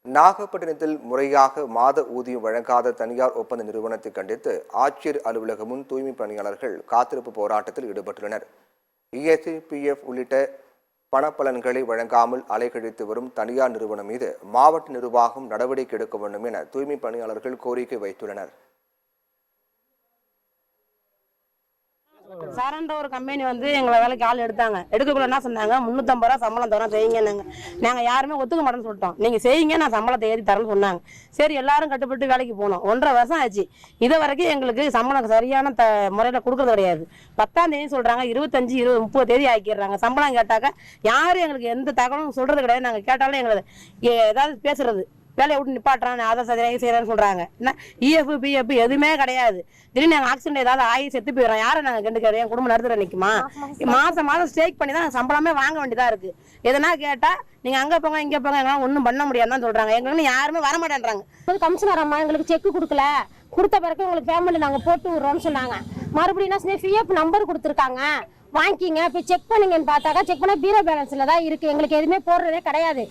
நாகப்பட்டினத்தில் முறையாக மாத ஊதியம் வழங்காத தனியார் ஒப்பந்த நிறுவனத்தை கண்டித்து ஆட்சியர் அலுவலகம் முன் தூய்மை பணியாளர்கள் காத்திருப்பு போராட்டத்தில் ஈடுபட்டுள்ளனர். இஎஸ்ஐ, பிஎஃப் உள்ளிட்ட பணப்பலன்களை வழங்காமல் அலைக்கழித்து வரும் தனியார் நிறுவனம் மீது மாவட்ட நிர்வாகம் நடவடிக்கை எடுக்க வேண்டும் என தூய்மை பணியாளர்கள் கோரிக்கை வைத்துள்ளனர். சாரன்ற ஒரு கம்பெனி எங்களை வேலைக்கு ஆள் எடுக்கக்குள்ள என்ன சொன்னாங்க, 350 ரூபா சம்பளம் தரோம் செய்யுங்க. நாங்கள் யாருமே ஒத்துக்க மாட்டோம்னு சொல்லிட்டோம். நீங்கள் செய்யுங்க, நான் சம்பளத்தை ஏறி தரேன்னு சொன்னாங்க. சரி, எல்லாரும் கட்டுப்பட்டு வேலைக்கு போனோம். 1.5 வருஷம் ஆச்சு. இது வரைக்கும் எங்களுக்கு சம்பளம் சரியான முறையில் கொடுக்கறது கிடையாது. 10ஆம் தேதி சொல்கிறாங்க, 25, 20, 30 தேதி ஆக்கிடுறாங்க. சம்பளம் கேட்டாக்க யாரும் எங்களுக்கு எந்த தகவலும் சொல்கிறது கிடையாது. நாங்கள் கேட்டாலும் எங்களுக்கு ஏதாவது பேசுறது, வேலையை விட்டு நிப்பாட்டுறான், அதை செய்யறேன்னு சொல்றாங்க. என்ன இஎஃப், பிஎஃப் எதுவுமே கிடையாது. திடீர்னு நாங்கள் ஆக்சிடென்ட் ஏதாவது ஆகி செத்து போயிடும், யாரை நாங்கள் கண்டுக்கிறோம்? என் குடும்பம் நடத்துற நிற்குமா? மாதம் ஸ்ட்ரைக் பண்ணி தான் சம்பளமே வாங்க வேண்டியதா இருக்கு. எதனா கேட்டா நீங்க அங்க போங்க இங்க போங்க, எங்களால் ஒன்றும் பண்ண முடியாதுன்னு சொல்றாங்க. எங்களுக்கு யாருமே வர மாட்டேன்றாங்க. கமிஷனர் அம்மா எங்களுக்கு செக் கொடுக்கல, கொடுத்த பிறகு உங்களுக்கு பேமெண்ட் நாங்கள் போட்டு விடுறோம்னு சொன்னாங்க. மறுபடியும் என்ன பிஎஃப் நம்பர் கொடுத்துருக்காங்க, வாங்கிக்கிங்க. இப்போ செக் பண்ணீங்கன்னு பார்த்தாக்கா செக் பண்ணால் பீரோ பேலன்ஸ்ல தான் இருக்கு. எங்களுக்கு எதுவுமே போடுறதே கிடையாது.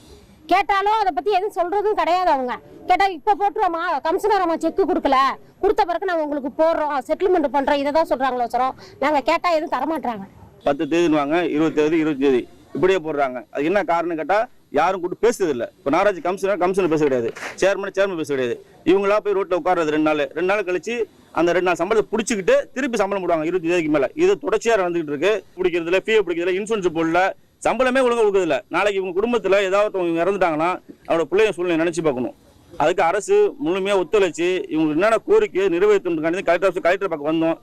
கேட்டாலும் அதை பத்தி எதுவும் சொல்றதும் கிடையாது. அவங்க கேட்டா இப்ப போட்டுருவோமா, கமிஷனர் அம்மா செக் கொடுக்கல, கொடுத்த பிறகு நாங்க உங்களுக்கு போடுறோம், செட்டில்மெண்ட் பண்றோம், இதை தான் சொல்றாங்களோ வச்சோம். நாங்க கேட்டா எதுவும் தரமாட்டாங்க. 10 தேதிவாங்க, 20 தேதி, 20 தேதி இப்படியே போடுறாங்க. அது என்ன காரணம் கேட்டா யாரும் கூட்டு பேசுறது இல்லை. இப்போ நாராஜ் கமிஷனர் பேச கிடையாது, சேர்மன் பேச கிடையாது. இவங்களா போய் ரோட்ல உட்கார்றது 2 நாள் கழிச்சு அந்த 2 நாள் சம்பளத்தை பிடிச்சிக்கிட்டு திருப்பி சம்பளம் போடுவாங்க 20 தேதிக்கு மேல. இது தொடர்ச்சியா நடந்துகிட்டு இருக்கு. பிடிக்கிறதுல பிஎஃப் பிடிக்கிறதுல இன்சூரன்ஸ் போடல, சம்பளமே ஒழுங்கா கொடுக்குறதில்ல. நாளைக்கு இவங்க குடும்பத்துல ஏதாவது இறந்துட்டாங்கன்னா அவரோட பிள்ளைய சூழ்நிலை நினைச்சு பார்க்கணும். அதுக்கு அரசு முழுமையா ஒத்துழைச்சு இவங்களுக்கு என்னென்ன கோரிக்கை நிறைவேற்றணுக்காண்டி கலெக்டர் பக்கம் வந்தோம்.